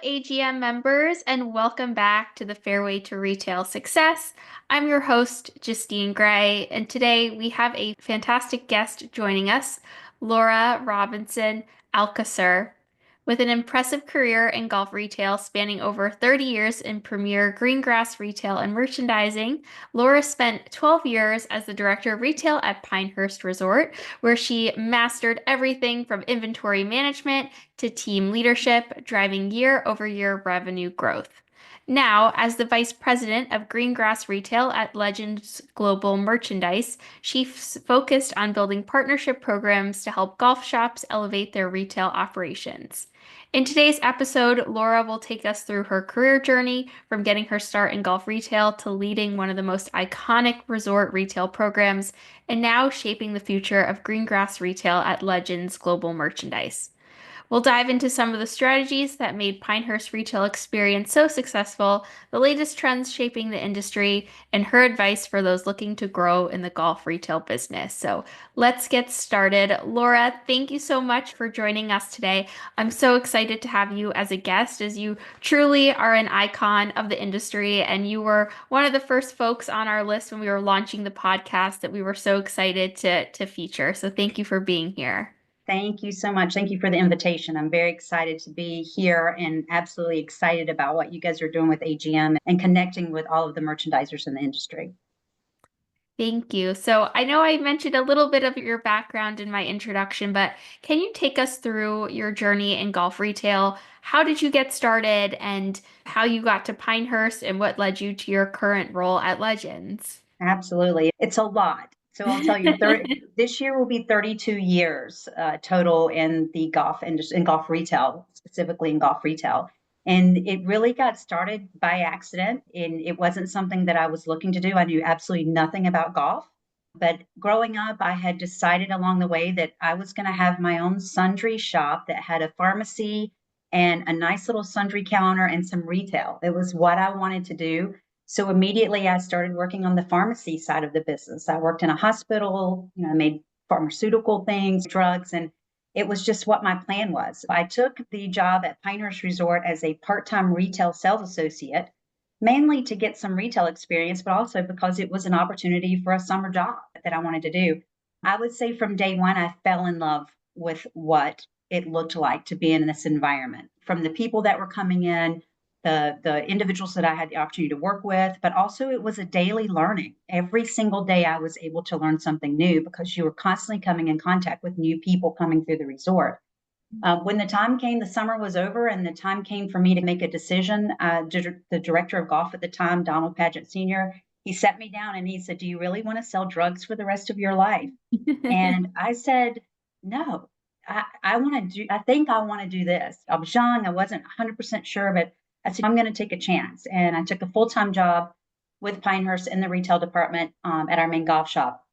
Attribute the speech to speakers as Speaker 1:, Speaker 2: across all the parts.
Speaker 1: AGM members, and welcome back to the Fairway to Retail Success. I'm your host, Justine Gray, and today we have a fantastic guest joining us, Laura Robinson Alcocer. With an impressive career in golf retail spanning over 30 years in premier green grass retail and merchandising, Laura spent 12 years as the director of retail at Pinehurst Resort, where she mastered everything from inventory management to team leadership, driving year-over-year revenue growth. Now, as the Vice President of Greengrass Retail at Legends Global Merchandise, she's focused on building partnership programs to help golf shops elevate their retail operations. In today's episode, Laura will take us through her career journey from getting her start in golf retail to leading one of the most iconic resort retail programs and now shaping the future of greengrass retail at Legends Global Merchandise. We'll dive into some of the strategies that made Pinehurst retail experience so successful, the latest trends shaping the industry, and her advice for those looking to grow in the golf retail business. So let's get started. Laura, thank you so much for joining us today. I'm so excited to have you as a guest, as you truly are an icon of the industry, and you were one of the first folks on our list when we were launching the podcast that we were so excited to feature. So thank you for being here.
Speaker 2: Thank you so much. Thank you for the invitation. I'm very excited to be here and absolutely excited about what you guys are doing with AGM and connecting with all of the merchandisers in the industry.
Speaker 1: Thank you. So I know I mentioned a little bit of your background in my introduction, but can you take us through your journey in golf retail? How did you get started and how you got to Pinehurst and what led you to your current role at Legends?
Speaker 2: Absolutely. It's a lot. So I'll tell you, this year will be 32 years total in the golf industry, in golf retail, specifically in golf retail. And it really got started by accident. And it wasn't something that I was looking to do. I knew absolutely nothing about golf. But growing up, I had decided along the way that I was going to have my own sundry shop that had a pharmacy and a nice little sundry counter and some retail. It was what I wanted to do. So immediately I started working on the pharmacy side of the business. I worked in a hospital, I made pharmaceutical things, drugs, and it was just what my plan was. I took the job at Pinehurst Resort as a part-time retail sales associate, mainly to get some retail experience, but also because it was an opportunity for a summer job that I wanted to do. I would say from day one, I fell in love with what it looked like to be in this environment. From the people that were coming in, the individuals that I had the opportunity to work with, but also it was a daily learning. Every single day I was able to learn something new because you were constantly coming in contact with new people coming through the resort. When the time came, the summer was over, and the time came for me to make a decision. The director of golf at the time, Donald Paget Sr., he sat me down and he said, "Do you really want to sell drugs for the rest of your life?" And I said, "No, I want to do, I think I want to do this." I was young, I wasn't 100% sure, but I said, "I'm going to take a chance." And I took a full-time job with Pinehurst in the retail department at our main golf shop.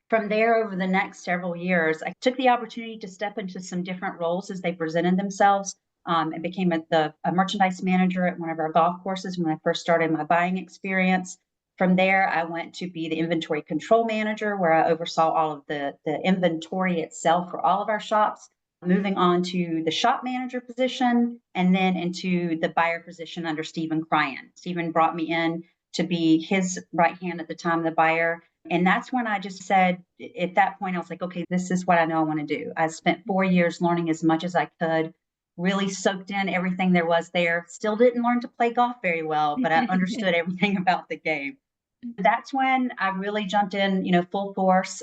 Speaker 2: From there, over the next several years, I took the opportunity to step into some different roles as they presented themselves. And became a merchandise manager at one of our golf courses when I first started my buying experience. From there, I went to be the inventory control manager, where I oversaw all of the inventory itself for all of our shops. Moving on to the shop manager position, and then into the buyer position under Stephen Cryan. Stephen brought me in to be his right hand at the time, the buyer. And that's when I just said, at that point, I was like, okay, this is what I know I want to do. I spent 4 years learning as much as I could, really soaked in everything there was there. Still didn't learn to play golf very well, but I understood everything about the game. That's when I really jumped in, full force.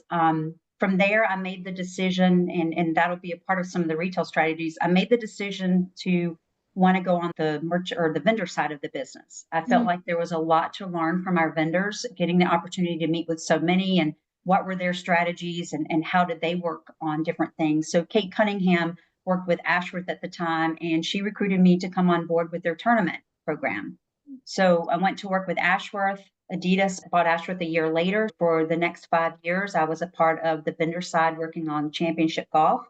Speaker 2: From there, I made the decision, and that'll be a part of some of the retail strategies. I made the decision to want to go on the merch or the vendor side of the business. I felt like there was a lot to learn from our vendors, getting the opportunity to meet with so many and what were their strategies and how did they work on different things. So Kate Cunningham worked with Ashworth at the time, and she recruited me to come on board with their tournament program. So I went to work with Ashworth. Adidas bought Ashworth a year later. For the next 5 years, I was a part of the vendor side working on championship golf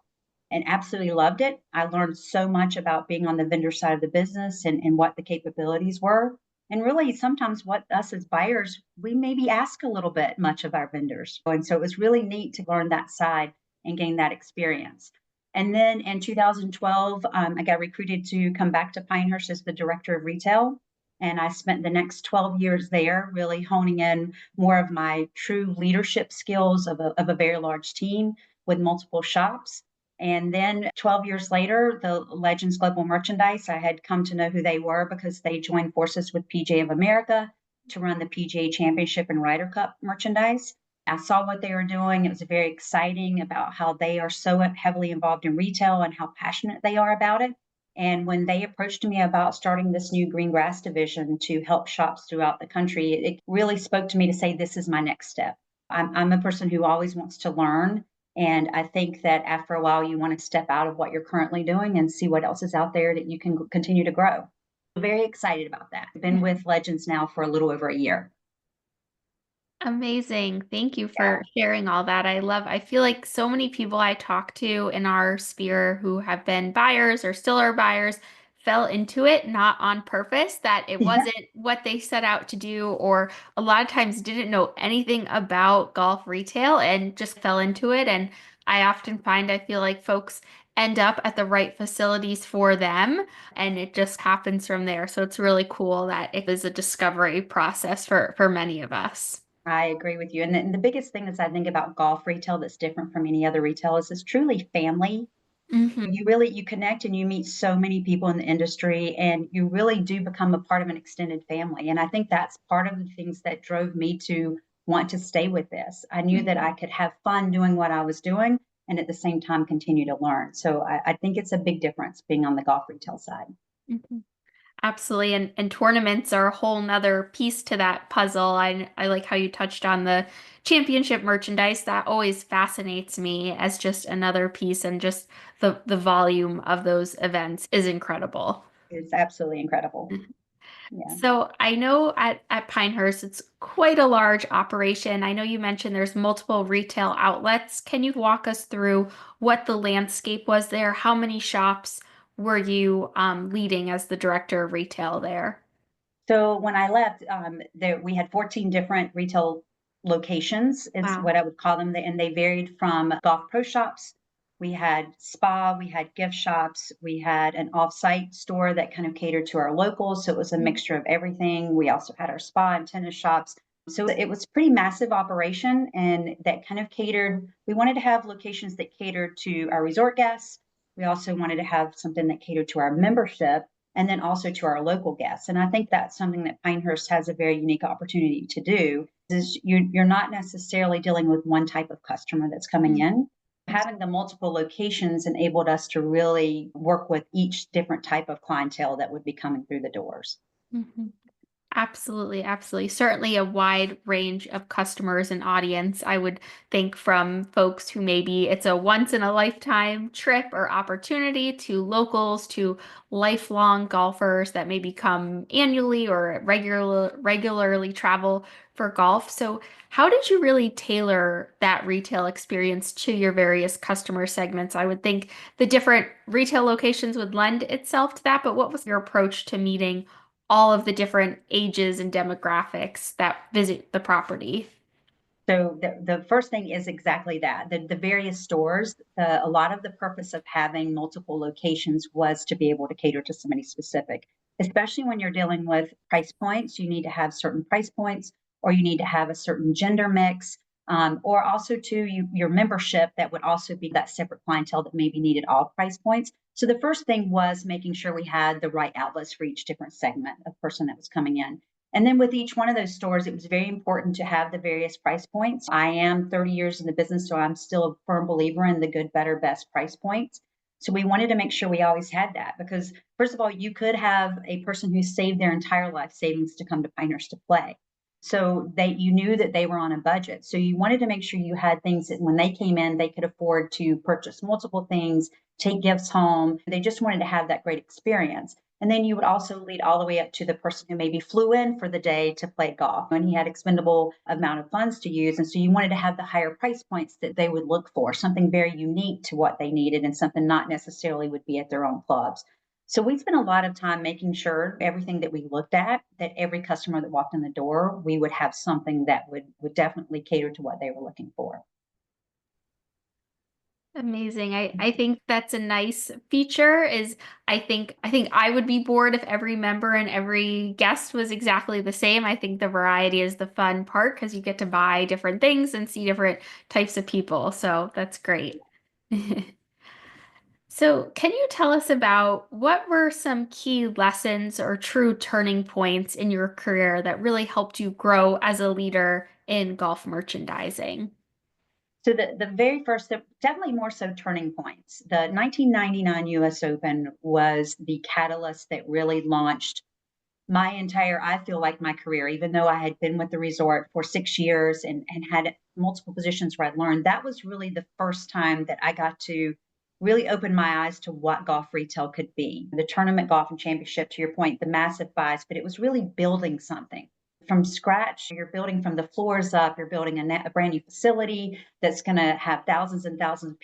Speaker 2: and absolutely loved it. I learned so much about being on the vendor side of the business and what the capabilities were. And really, sometimes what us as buyers, we maybe ask a little bit much of our vendors. And so it was really neat to learn that side and gain that experience. And then in 2012, I got recruited to come back to Pinehurst as the director of retail. And I spent the next 12 years there, really honing in more of my true leadership skills of a very large team with multiple shops. And then 12 years later, the Legends Global Merchandise, I had come to know who they were because they joined forces with PGA of America to run the PGA Championship and Ryder Cup merchandise. I saw what they were doing. It was very exciting about how they are so heavily involved in retail and how passionate they are about it. And when they approached me about starting this new green grass division to help shops throughout the country, it really spoke to me to say, this is my next step. I'm a person who always wants to learn. And I think that after a while, you want to step out of what you're currently doing and see what else is out there that you can continue to grow. Very excited about that. I've been with Legends now for a little over a year.
Speaker 1: Amazing. Thank you for
Speaker 2: Yeah.
Speaker 1: sharing all that. I feel like so many people I talk to in our sphere who have been buyers or still are buyers fell into it not on purpose, that it
Speaker 2: Yeah.
Speaker 1: wasn't what they set out to do, or a lot of times didn't know anything about golf retail and just fell into it. And I often find I feel like folks end up at the right facilities for them and it just happens from there. So it's really cool that it is a discovery process for many of us.
Speaker 2: I agree with you. And the biggest thing is I think about golf retail that's different from any other retail is it's truly family.
Speaker 1: Mhm.
Speaker 2: You connect and you meet so many people in the industry and you really do become a part of an extended family. And I think that's part of the things that drove me to want to stay with this. I knew that I could have fun doing what I was doing and at the same time continue to learn. So I think it's a big difference being on the golf retail side.
Speaker 1: Mhm. Absolutely. And tournaments are a whole nother piece to that puzzle. I like how you touched on the championship merchandise. That always fascinates me as just another piece, and just the volume of those events is incredible.
Speaker 2: It's absolutely incredible. Yeah.
Speaker 1: So I know at Pinehurst, it's quite a large operation. I know you mentioned there's multiple retail outlets. Can you walk us through what the landscape was there? How many shops were you leading as the director of retail there?
Speaker 2: So when I left, we had 14 different retail locations, is
Speaker 1: Wow.
Speaker 2: what I would call them, and they varied from golf pro shops. We had spa, we had gift shops, we had an off-site store that kind of catered to our locals. So it was a mixture of everything. We also had our spa and tennis shops. So it was a pretty massive operation and that kind of catered. We wanted to have locations that catered to our resort guests. We also wanted to have something that catered to our membership and then also to our local guests. And I think that's something that Pinehurst has a very unique opportunity to do is you're not necessarily dealing with one type of customer that's coming in. Having the multiple locations enabled us to really work with each different type of clientele that would be coming through the doors.
Speaker 1: Mhm. Absolutely, absolutely. Certainly a wide range of customers and audience. I would think from folks who maybe it's a once in a lifetime trip or opportunity to locals to lifelong golfers that maybe come annually or regularly travel for golf. So, how did you really tailor that retail experience to your various customer segments? I would think the different retail locations would lend itself to that, but what was your approach to meeting all of the different ages and demographics that visit the property?
Speaker 2: So the first thing is exactly that. The various stores, a lot of the purpose of having multiple locations was to be able to cater to somebody specific, especially when you're dealing with price points. You need to have certain price points, or you need to have a certain gender mix, or also to your membership that would also be that separate clientele that maybe needed all price points. So the first thing was making sure we had the right outlets for each different segment of person that was coming in. And then with each one of those stores, it was very important to have the various price points. I am 30 years in the business, so I'm still a firm believer in the good, better, best price points. So we wanted to make sure we always had that because, first of all, you could have a person who saved their entire life savings to come to Pinehurst to play. So you knew that they were on a budget. So you wanted to make sure you had things that when they came in, they could afford to purchase multiple things, take gifts home. They just wanted to have that great experience. And then you would also lead all the way up to the person who maybe flew in for the day to play golf and he had expendable amount of funds to use. And so you wanted to have the higher price points that they would look for, something very unique to what they needed and something not necessarily would be at their own clubs. So we spent a lot of time making sure everything that we looked at, that every customer that walked in the door, we would have something that would definitely cater to what they were looking for.
Speaker 1: Amazing. I think that's a nice feature is I think I would be bored if every member and every guest was exactly the same. I think the variety is the fun part because you get to buy different things and see different types of people. So that's great. So, can you tell us about what were some key lessons or true turning points in your career that really helped you grow as a leader in golf merchandising?
Speaker 2: So the very first, definitely more so turning points. The 1999 U.S. Open was the catalyst that really launched my entire, I feel like my career, even though I had been with the resort for 6 years and had multiple positions where I learned, that was really the first time that I got to really open my eyes to what golf retail could be. The tournament golf and championship, to your point, the massive buys, but it was really building something from scratch. You're building from the floors up. You're building a brand new facility that's going to have thousands and thousands of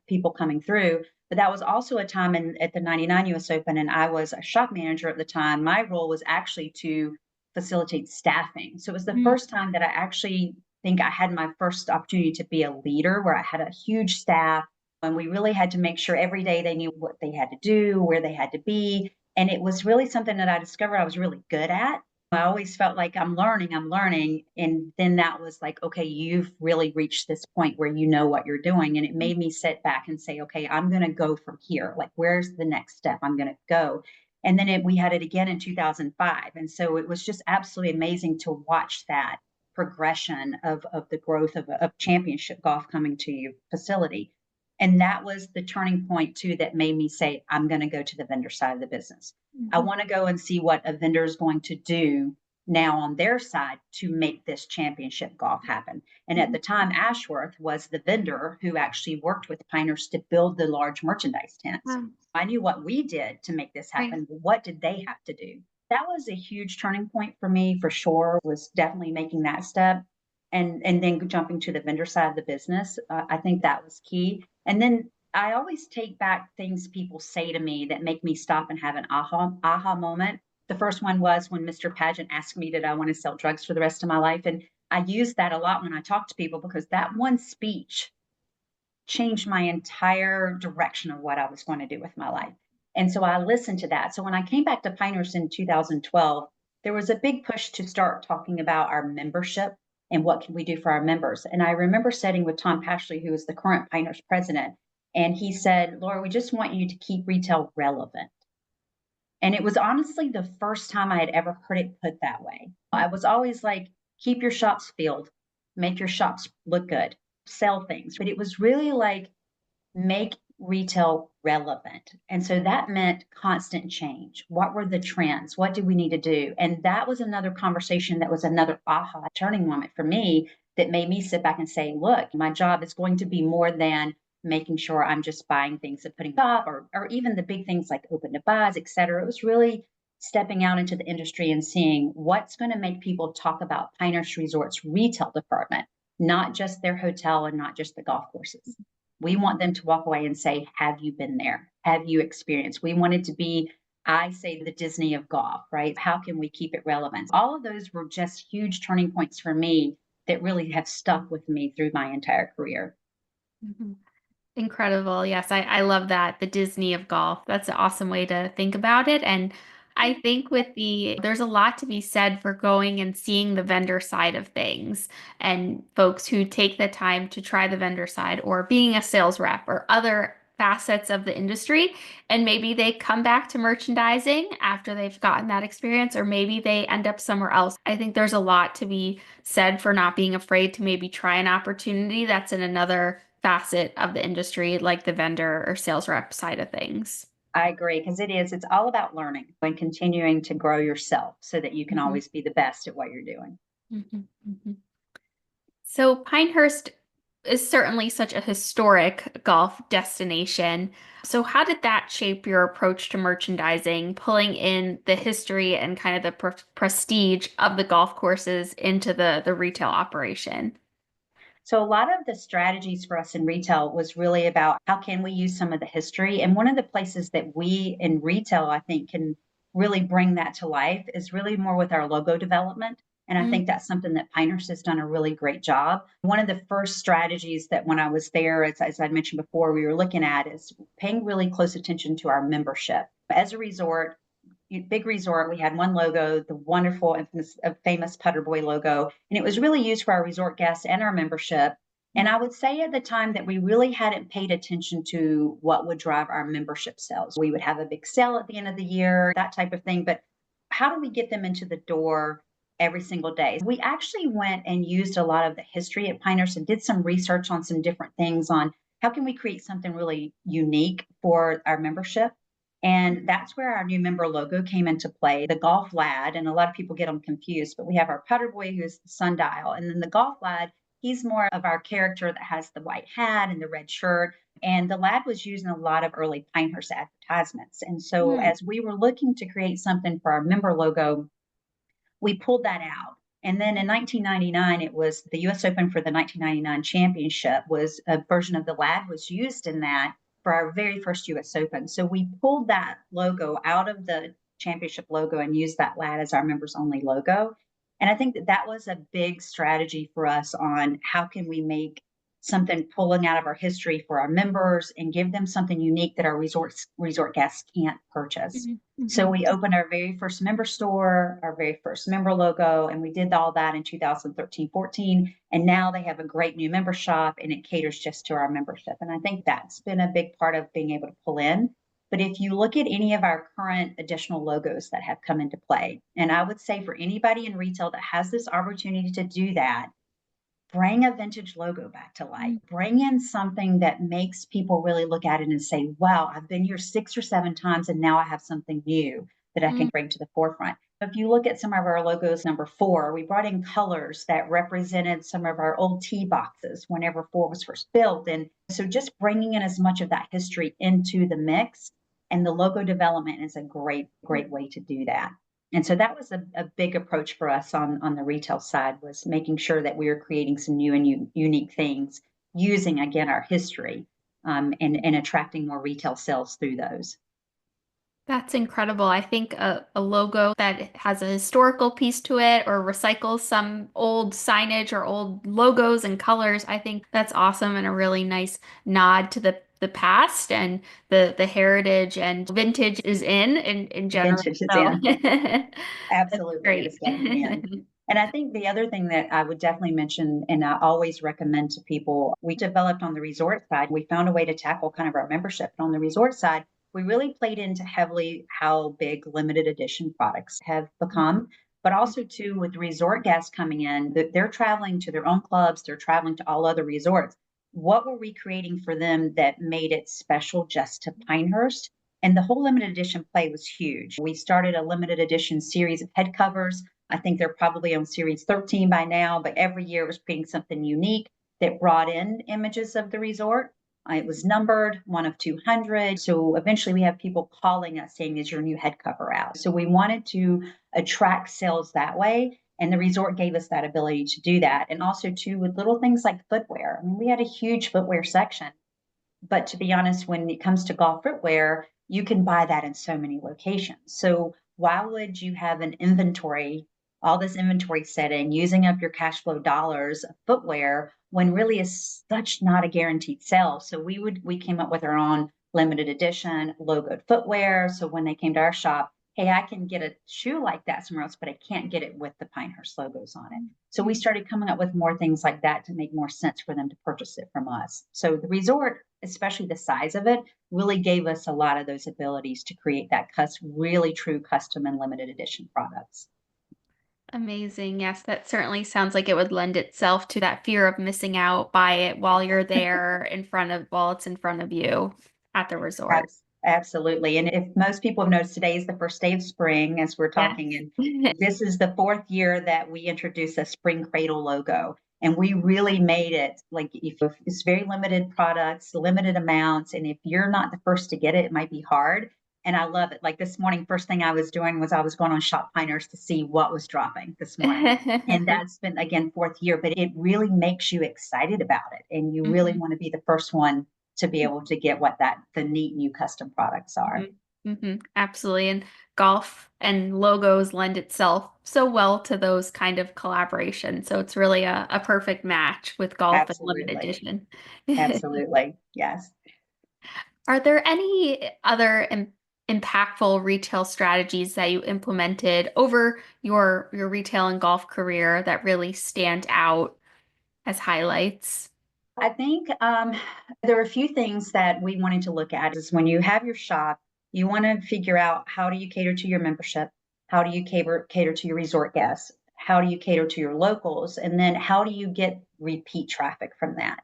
Speaker 2: people coming through. But that was also a time at the 99 US Open, and I was a shop manager at the time. My role was actually to facilitate staffing. So it was the
Speaker 1: Mm,
Speaker 2: first time that I actually think I had my first opportunity to be a leader where I had a huge staff and we really had to make sure every day they knew what they had to do, where they had to be. And it was really something that I discovered I was really good at. I always felt like I'm learning, I'm learning. And then that was like, okay, you've really reached this point where you know what you're doing. And it made me sit back and say, okay, I'm going to go from here. Like, where's the next step I'm going to go? And then we had it again in 2005. And so it was just absolutely amazing to watch that progression of the growth of championship golf coming to your facility. And that was the turning point, too, that made me say, I'm going to go to the vendor side of the business. I
Speaker 1: mhm,
Speaker 2: want to go and see what a vendor is going to do now on their side to make this championship golf happen. And at
Speaker 1: mhm.
Speaker 2: the time, Ashworth was the vendor who actually worked with Pinehurst to build the large merchandise tents.
Speaker 1: Wow,
Speaker 2: I knew what we did to make this
Speaker 1: right.
Speaker 2: happen. But what did they have to do? That was a huge turning point for me, for sure, was definitely making that step. And then jumping to the vendor side of the business, I think that was key. And then I always take back things people say to me that make me stop and have an aha moment. The first one was when Mr. Pageant asked me, did I want to sell drugs for the rest of my life? And I use that a lot when I talk to people because that one speech changed my entire direction of what I was going to do with my life. And so I listened to that. So when I came back to Pinehurst in 2012, there was a big push to start talking about our membership and what can we do for our members. And I remember sitting with Tom Pashley, who is the current Pinehurst president, and he said, Laura, we just want you to keep retail relevant. And it was honestly the first time I had ever heard it put that way. I was always like, keep your shops filled, make your shops look good, sell things. But it was really like, make retail relevant. And so that meant constant change. What were the trends? What do we need to do? And that was another conversation that was another aha turning moment for me that made me sit back and say, look, my job is going to be more than making sure I'm just buying things and putting up or even the big things like open to buys, et cetera. It was really stepping out into the industry and seeing what's going to make people talk about Pinehurst Resort's retail department, not just their hotel and not just the golf courses. We want them to walk away and say, have you been there? Have you experienced? We want it to be, I say, the Disney of golf, right? How can we keep it relevant? All of those were just huge turning points for me that really have stuck with me through my entire career.
Speaker 1: Mhm. Incredible. Yes, I love that. The Disney of golf. That's an awesome way to think about it. And I think there's a lot to be said for going and seeing the vendor side of things and folks who take the time to try the vendor side or being a sales rep or other facets of the industry. And maybe they come back to merchandising after they've gotten that experience, or maybe they end up somewhere else. I think there's a lot to be said for not being afraid to maybe try an opportunity that's in another facet of the industry, like the vendor or sales rep side of things.
Speaker 2: I agree because it's all about learning and continuing to grow yourself so that you can
Speaker 1: Mhm,
Speaker 2: always be the best at what you're doing.
Speaker 1: mhm, mhm. So Pinehurst is certainly such a historic golf destination. So how did that shape your approach to merchandising, pulling in the history and kind of the prestige of the golf courses into the retail operation?
Speaker 2: So a lot of the strategies for us in retail was really about how can we use some of the history. And one of the places that we in retail, I think, can really bring that to life is really more with our logo development. And I
Speaker 1: Mm,
Speaker 2: think that's something that Pinehurst has done a really great job. One of the first strategies that when I was there, as I mentioned before, we were looking at is paying really close attention to our membership. As a resort, big resort, we had one logo, the wonderful, infamous, famous Putter Boy logo, and it was really used for our resort guests and our membership. And I would say at the time that we really hadn't paid attention to what would drive our membership sales. We would have a big sale at the end of the year, that type of thing. But how do we get them into the door every single day? We actually went and used a lot of the history at Pinehurst and did some research on some different things on how can we create something really unique for our membership. And that's where our new member logo came into play, the golf lad. And a lot of people get them confused, but we have our putter boy who's the sundial. And then the golf lad, he's more of our character that has the white hat and the red shirt. And the lad was used in a lot of early Pinehurst advertisements. And so
Speaker 1: mm,
Speaker 2: as we were looking to create something for our member logo, we pulled that out. And then in 1999, it was the U.S. Open for the 1999 championship was a version of the lad was used in that for our very first U.S. Open. So we pulled that logo out of the championship logo and used that lad as our members only logo. And I think that that was a big strategy for us on how can we make something pulling out of our history for our members and give them something unique that our resort guests can't purchase.
Speaker 1: mm,
Speaker 2: So
Speaker 1: mhm.
Speaker 2: we opened our very first member store, our very first member logo, and we did all that in 2013, 14. And now they have a great new member shop and it caters just to our membership. And I think that's been a big part of being able to pull in. But if you look at any of our current additional logos that have come into play, and I would say for anybody in retail that has this opportunity to do that, bring a vintage logo back to life.
Speaker 1: Mm,
Speaker 2: Bring in something that makes people really look at it and say, wow, I've been here 6 or 7 times and now I have something new that I can
Speaker 1: mm,
Speaker 2: bring to the forefront. If you look at some of our logos, number 4, we brought in colors that represented some of our old tea boxes whenever 4 was first built. And so just bringing in as much of that history into the mix and the logo development is a great, great way to do that. And so that was a big approach for us on the retail side was making sure that we were creating some new and unique things using again our history and attracting more retail sales through those.
Speaker 1: That's incredible. I think a logo that has a historical piece to it or recycles some old signage or old logos and colors, I think that's awesome and a really nice nod to the past and the heritage and vintage is in general.
Speaker 2: Vintage is
Speaker 1: So
Speaker 2: in.
Speaker 1: that's
Speaker 2: Absolutely, it
Speaker 1: great.
Speaker 2: is definitely in. And I think the other thing that I would definitely mention, and I always recommend to people, we developed on the resort side, we found a way to tackle kind of our membership. And on the resort side, we really played into heavily how big limited edition products have become, but also too with resort guests coming in, that they're traveling to their own clubs, they're traveling to all other resorts. What were we creating for them that made it special just to Pinehurst? And the whole limited edition play was huge. We started a limited edition series of head covers. I think they're probably on series 13 by now, but every year it was creating something unique that brought in images of the resort. It was numbered 1 of 200. So eventually we have people calling us saying, is your new head cover out? So we wanted to attract sales that way. And the resort gave us that ability to do that. And also, too, with little things like footwear. I mean, we had a huge footwear section. But to be honest, when it comes to golf footwear, you can buy that in so many locations. So why would you have an inventory, all this inventory setting, using up your cash flow dollars of footwear when really is such not a guaranteed sale? So we came up with our own limited edition logoed footwear. So when they came to our shop, hey, I can get a shoe like that somewhere else, but I can't get it with the Pinehurst logos on it. So we started coming up with more things like that to make more sense for them to purchase it from us. So the resort, especially the size of it, really gave us a lot of those abilities to create that really true custom and limited edition products.
Speaker 1: Amazing. Yes, that certainly sounds like it would lend itself to that fear of missing out by it while you're there while it's in front of you at the resort.
Speaker 2: Absolutely. And if most people have noticed, today is the first day of spring as we're
Speaker 1: Yes.
Speaker 2: talking, and this is the 4th year that we introduced a spring cradle logo. And we really made it like if it's very limited products, limited amounts. And if you're not the first to get it, it might be hard. And I love it. Like this morning, first thing I was doing was I was going on Shop Piners to see what was dropping this morning. And that's been, again, 4th year, but it really makes you excited about it. And you really
Speaker 1: Mhm.
Speaker 2: want to be the first one to be able to get what the neat new custom products are.
Speaker 1: Mhm. Absolutely. And golf and logos lend itself so well to those kind of collaborations. So it's really a perfect match with golf and limited
Speaker 2: Absolutely.
Speaker 1: edition.
Speaker 2: Absolutely. Yes.
Speaker 1: Are there any other impactful retail strategies that you implemented over your retail and golf career that really stand out as highlights?
Speaker 2: I think there are a few things that we wanted to look at is when you have your shop, you want to figure out how do you cater to your membership? How do you cater to your resort guests? How do you cater to your locals? And then how do you get repeat traffic from that?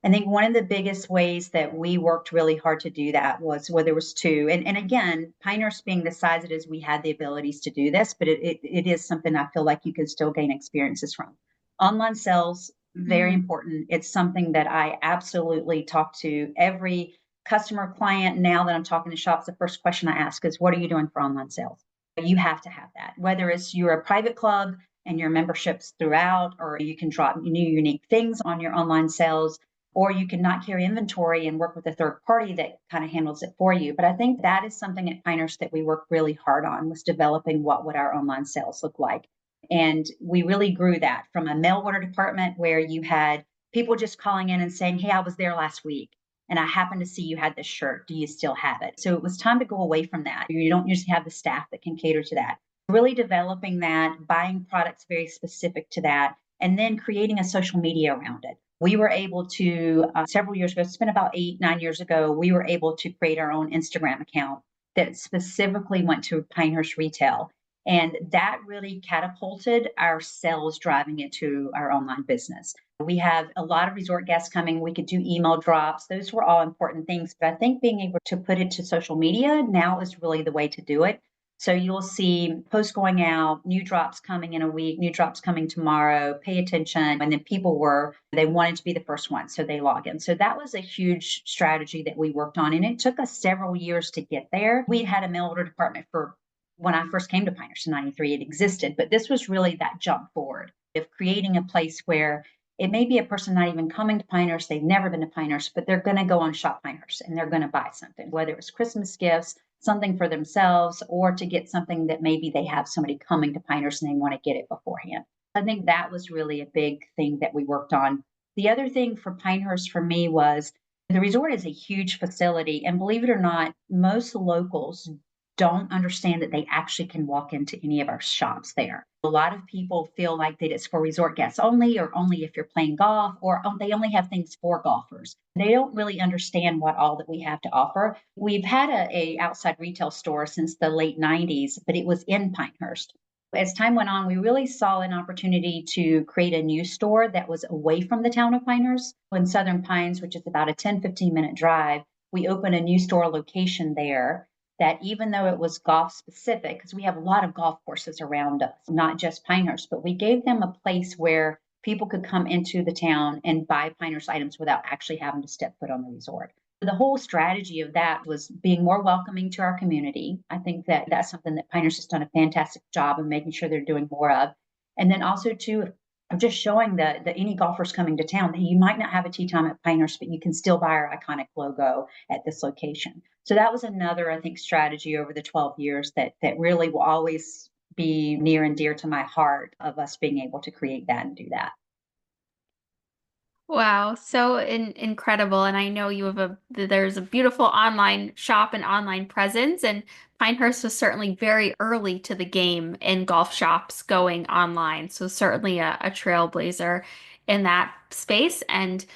Speaker 2: I think one of the biggest ways that we worked really hard to do that was there was two. And again, Pinehurst being the size it is, we had the abilities to do this, but it is something I feel like you can still gain experiences from. Online sales, very
Speaker 1: Mhm.
Speaker 2: important. It's something that I absolutely talk to every customer client now that I'm talking to shops. The first question I ask is, what are you doing for online sales? You have to have that, whether it's you're a private club and your memberships throughout, or you can drop new unique things on your online sales, or you can not carry inventory and work with a third party that kind of handles it for you. But I think that is something at Pinehurst that we worked really hard on, was developing what would our online sales look like. And we really grew that from a mail order department where you had people just calling in and saying, hey, I was there last week and I happened to see you had this shirt. Do you still have it? So it was time to go away from that. You don't usually have the staff that can cater to that. Really developing that, buying products very specific to that, and then creating a social media around it. We were able to, several years ago, it's been about 8, 9 years ago, we were able to create our own Instagram account that specifically went to Pinehurst Retail. And that really catapulted our sales driving into our online business. We have a lot of resort guests coming. We could do email drops. Those were all important things. But I think being able to put it to social media now is really the way to do it. So you'll see posts going out, new drops coming in a week, new drops coming tomorrow, pay attention. And then they wanted to be the first one. So they log in. So that was a huge strategy that we worked on. And it took us several years to get there. We had a mail order department for when I first came to Pinehurst in 93, it existed, but this was really that jump forward of creating a place where it may be a person not even coming to Pinehurst, they've never been to Pinehurst, but they're going to go on Shop Pinehurst and they're going to buy something, whether it's Christmas gifts, something for themselves, or to get something that maybe they have somebody coming to Pinehurst and they want to get it beforehand. I think that was really a big thing that we worked on. The other thing for Pinehurst for me was the resort is a huge facility. And believe it or not, most locals don't understand that they actually can walk into any of our shops there. A lot of people feel like that it's for resort guests only, or only if you're playing golf, or they only have things for golfers. They don't really understand what all that we have to offer. We've had a outside retail store since the late 90s, but it was in Pinehurst. As time went on, we really saw an opportunity to create a new store that was away from the town of Pinehurst in Southern Pines, which is about a 10-15 minute drive. We opened a new store location there that even though it was golf specific, because we have a lot of golf courses around us, not just Pinehurst, but we gave them a place where people could come into the town and buy Pinehurst items without actually having to step foot on the resort. The whole strategy of that was being more welcoming to our community. I think that that's something that Pinehurst has done a fantastic job of making sure they're doing more of. And then also too, of just showing the any golfers coming to town that you might not have a tee time at Pinehurst, but you can still buy our iconic logo at this location. So that was another, I think, strategy over the 12 years that really will always be near and dear to my heart of us being able to create that and do that.
Speaker 1: Wow, so incredible. And I know there's a beautiful online shop and online presence, and Pinehurst was certainly very early to the game in golf shops going online. So certainly a trailblazer in that space. And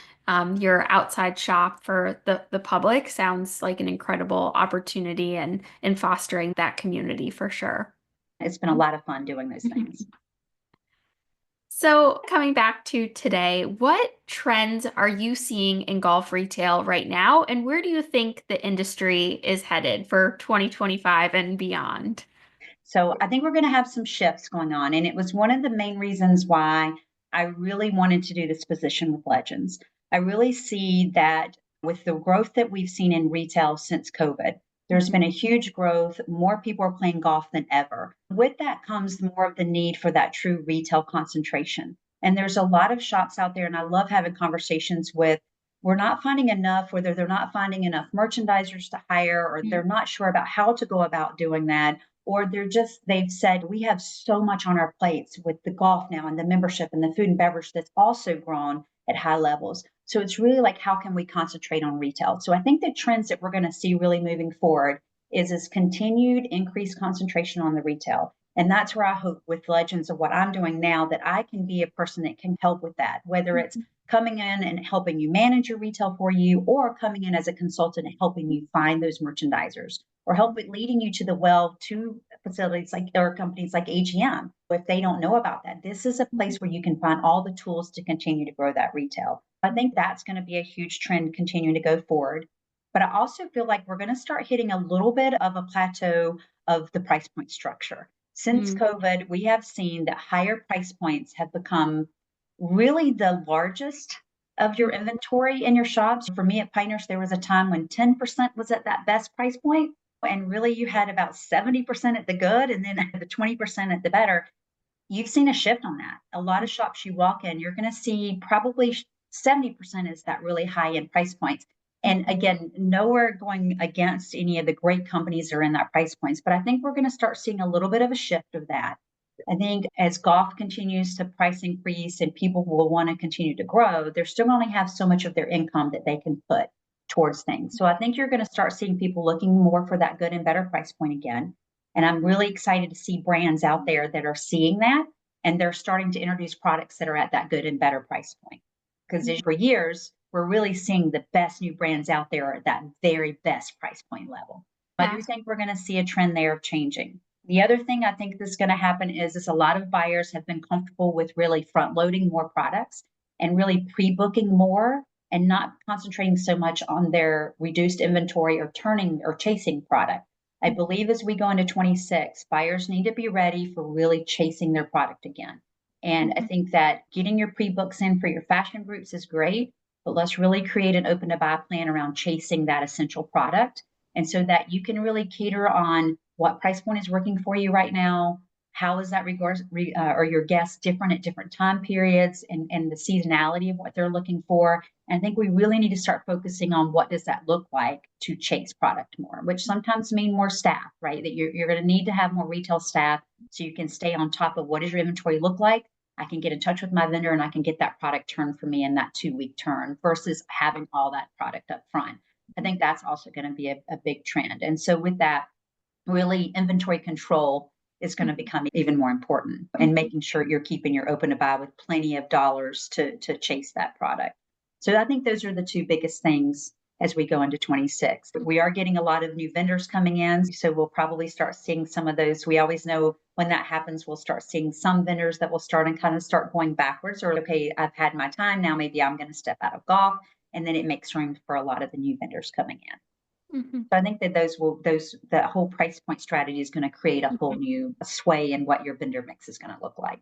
Speaker 1: your outside shop for the public sounds like an incredible opportunity and in fostering that community for sure.
Speaker 2: It's been a lot of fun doing those things.
Speaker 1: So, coming back to today, what trends are you seeing in golf retail right now, and where do you think the industry is headed for 2025 and beyond?
Speaker 2: So I think we're going to have some shifts going on. And it was one of the main reasons why I really wanted to do this position with Legends. I really see that with the growth that we've seen in retail since COVID, there's been a huge growth. More people are playing golf than ever. With that comes more of the need for that true retail concentration. And there's a lot of shops out there, and I love having conversations with we're not finding enough, whether they're not finding enough merchandisers to hire, or they're not sure about how to go about doing that, or they've said, we have so much on our plates with the golf now and the membership and the food and beverage that's also grown at high levels. So it's really like, how can we concentrate on retail? So I think the trends that we're going to see really moving forward is this continued increased concentration on the retail. And that's where I hope with Legends of what I'm doing now that I can be a person that can help with that, whether it's coming in and helping you manage your retail for you, or coming in as a consultant and helping you find those merchandisers, or leading you to the well to facilities like or companies like AGM. If they don't know about that, this is a place where you can find all the tools to continue to grow that retail. I think that's going to be a huge trend continuing to go forward. But I also feel like we're going to start hitting a little bit of a plateau of the price point structure. Since
Speaker 1: Mm-hmm.
Speaker 2: COVID, we have seen that higher price points have become really the largest of your inventory in your shops. For me at Pinehurst, there was a time when 10% was at that best price point, and really you had about 70% at the good and then the 20% at the better. You've seen a shift on that. A lot of shops you walk in, you're going to see probably 70% is that really high end price points. And again, nowhere going against any of the great companies that are in that price points, but I think we're going to start seeing a little bit of a shift of that. I think as golf continues to price increase and people will want to continue to grow, they're still only have so much of their income that they can put towards things. So I think you're going to start seeing people looking more for that good and better price point again. And I'm really excited to see brands out there that are seeing that and they're starting to introduce products that are at that good and better price point. Because for years, we're really seeing the best new brands out there at that very best price point level. I do think we're going to see a trend there of changing. The other thing I think that's going to happen is a lot of buyers have been comfortable with really front loading more products and really pre-booking more and not concentrating so much on their reduced inventory or turning or chasing product. I believe as we go into 26, buyers need to be ready for really chasing their product again. And I think that getting your pre-books in for your fashion groups is great, but let's really create an open to buy plan around chasing that essential product. And so that you can really cater on what price point is working for you right now. How is that or your guests different at different time periods and the seasonality of what they're looking for? And I think we really need to start focusing on what does that look like to chase product more, which sometimes mean more staff, right? That you're going to need to have more retail staff so you can stay on top of what does your inventory look like. I can get in touch with my vendor and I can get that product turned for me in that 2 week turn versus having all that product up front. I think that's also going to be a big trend. And so with that, really inventory control is going to become even more important and making sure you're keeping your open to buy with plenty of dollars to chase that product. So I think those are the two biggest things as we go into 26. We are getting a lot of new vendors coming in, so we'll probably start seeing some of those. We always know when that happens, we'll start seeing some vendors that will start going backwards or, okay, I've had my time now, maybe I'm going to step out of golf. And then it makes room for a lot of the new vendors coming in.
Speaker 1: Mm-hmm.
Speaker 2: So I think that that whole price point strategy is going to create a whole new sway in what your vendor mix is going to look like.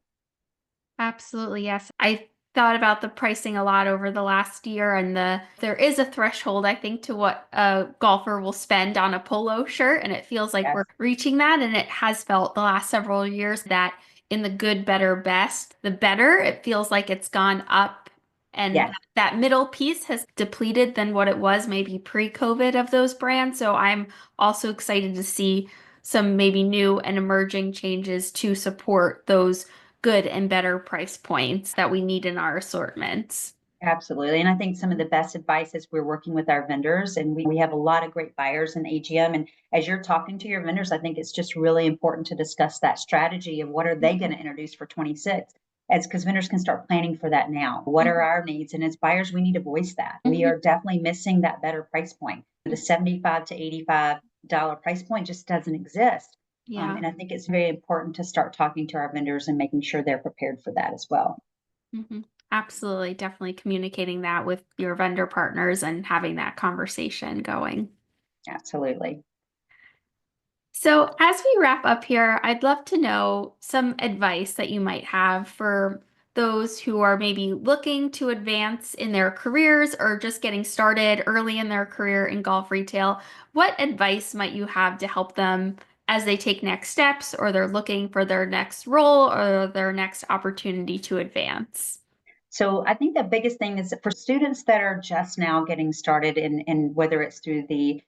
Speaker 1: Absolutely, yes. I thought about the pricing a lot over the last year, and there is a threshold, I think, to what a golfer will spend on a polo shirt, and it feels like
Speaker 2: Yes.
Speaker 1: we're reaching that, and it has felt the last several years that in the good, better, best, the better, it feels like it's gone up, and
Speaker 2: Yes.
Speaker 1: that middle piece has depleted than what it was maybe pre-COVID of those brands. So I'm also excited to see some maybe new and emerging changes to support those good and better price points that we need in our assortments.
Speaker 2: Absolutely. And I think some of the best advice is we're working with our vendors and we have a lot of great buyers in AGM. And as you're talking to your vendors, I think it's just really important to discuss that strategy of what are they going to introduce for 26. As because vendors can start planning for that now. What are our needs? And as buyers, we need to voice that. We are definitely missing that better price point. The 75 to $85 price point just doesn't exist.
Speaker 1: Yeah.
Speaker 2: And I think it's very important to start talking to our vendors and making sure they're prepared for that as well.
Speaker 1: Hmm. Absolutely. Definitely communicating that with your vendor partners and having that conversation going.
Speaker 2: Absolutely.
Speaker 1: So, as we wrap up here, I'd love to know some advice that you might have for those who are maybe looking to advance in their careers or just getting started early in their career in golf retail. What advice might you have to help them as they take next steps or they're looking for their next role or their next opportunity to advance?
Speaker 2: So I think the biggest thing is that for students that are just now getting started in whether it's through the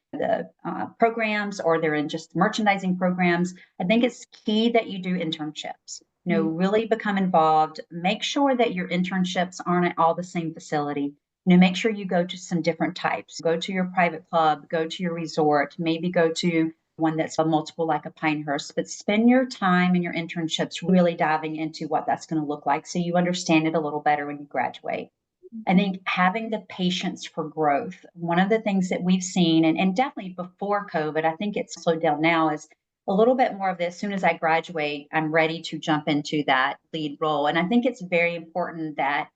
Speaker 2: programs or they're in just merchandising programs, I think it's key that you do internships. Really become involved. Make sure that your internships aren't at all the same facility. Make sure you go to some different types. Go to your private club, go to your resort, maybe go to one that's a multiple like a Pinehurst, but spend your time and your internships really diving into what that's going to look like so you understand it a little better when you graduate. I
Speaker 1: Mhm.
Speaker 2: think having the patience for growth, one of the things that we've seen, and definitely before COVID, I think it's slowed down now, is a little bit more of this. As soon as I graduate, I'm ready to jump into that lead role. And I think it's very important that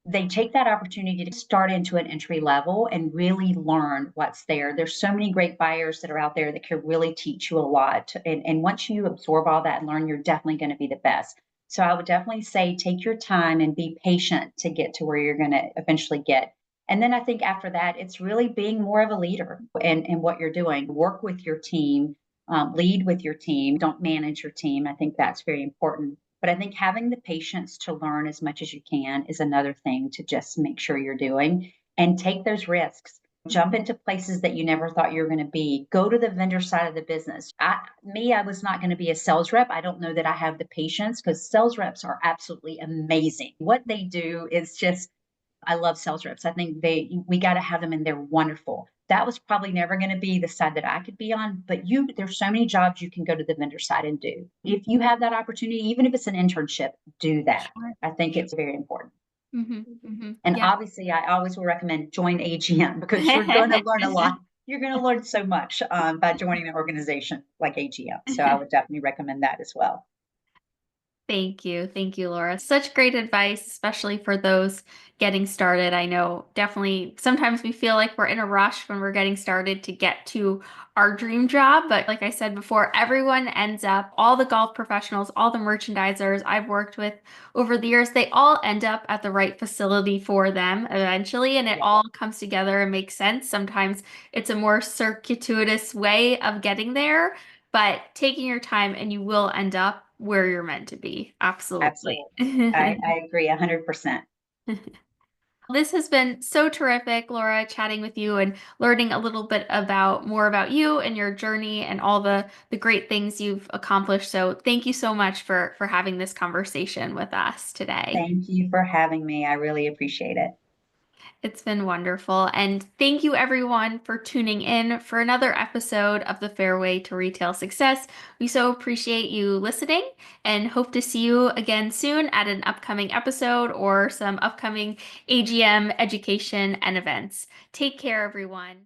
Speaker 2: they take that opportunity to start into an entry level and really learn what's there. There's so many great buyers that are out there that can really teach you a lot. And once you absorb all that and learn, you're definitely going to be the best. So I would definitely say take your time and be patient to get to where you're going to eventually get. And then I think after that, it's really being more of a leader in what you're doing. Work with your team, lead with your team, don't manage your team. I think that's very important. But I think having the patience to learn as much as you can is another thing to just make sure you're doing and take those risks. Jump into places that you never thought you were going to be. Go to the vendor side of the business. I was not going to be a sales rep. I don't know that I have the patience because sales reps are absolutely amazing. What they do is just I love sales reps. I think we got to have them and they're wonderful. That was probably never going to be the side that I could be on, but there's so many jobs you can go to the vendor side and do. If you have that opportunity, even if it's an internship, do that.
Speaker 1: Sure.
Speaker 2: I think it's very important. And
Speaker 1: Yeah.
Speaker 2: obviously, I always will recommend join AGM because you're going to learn a lot. You're going to learn so much by joining an organization like AGM. So I would definitely recommend that as well.
Speaker 1: Thank you. Thank you, Laura. Such great advice, especially for those getting started. I know definitely sometimes we feel like we're in a rush when we're getting started to get to our dream job. But like I said before, everyone ends up, all the golf professionals, all the merchandisers I've worked with over the years, they all end up at the right facility for them eventually. And it
Speaker 2: Yeah,
Speaker 1: all comes together and makes sense. Sometimes it's a more circuitous way of getting there, but taking your time and you will end up where you're meant to be. Absolutely.
Speaker 2: absolutely. I agree 100%.
Speaker 1: This has been so terrific, Laura, chatting with you and learning a little bit about more about you and your journey and all the great things you've accomplished. So thank you so much for having this conversation with us today.
Speaker 2: Thank you for having me. I really appreciate it.
Speaker 1: It's been wonderful. And thank you, everyone, for tuning in for another episode of the Fairway to Retail Success. We so appreciate you listening and hope to see you again soon at an upcoming episode or some upcoming AGM education and events. Take care, everyone.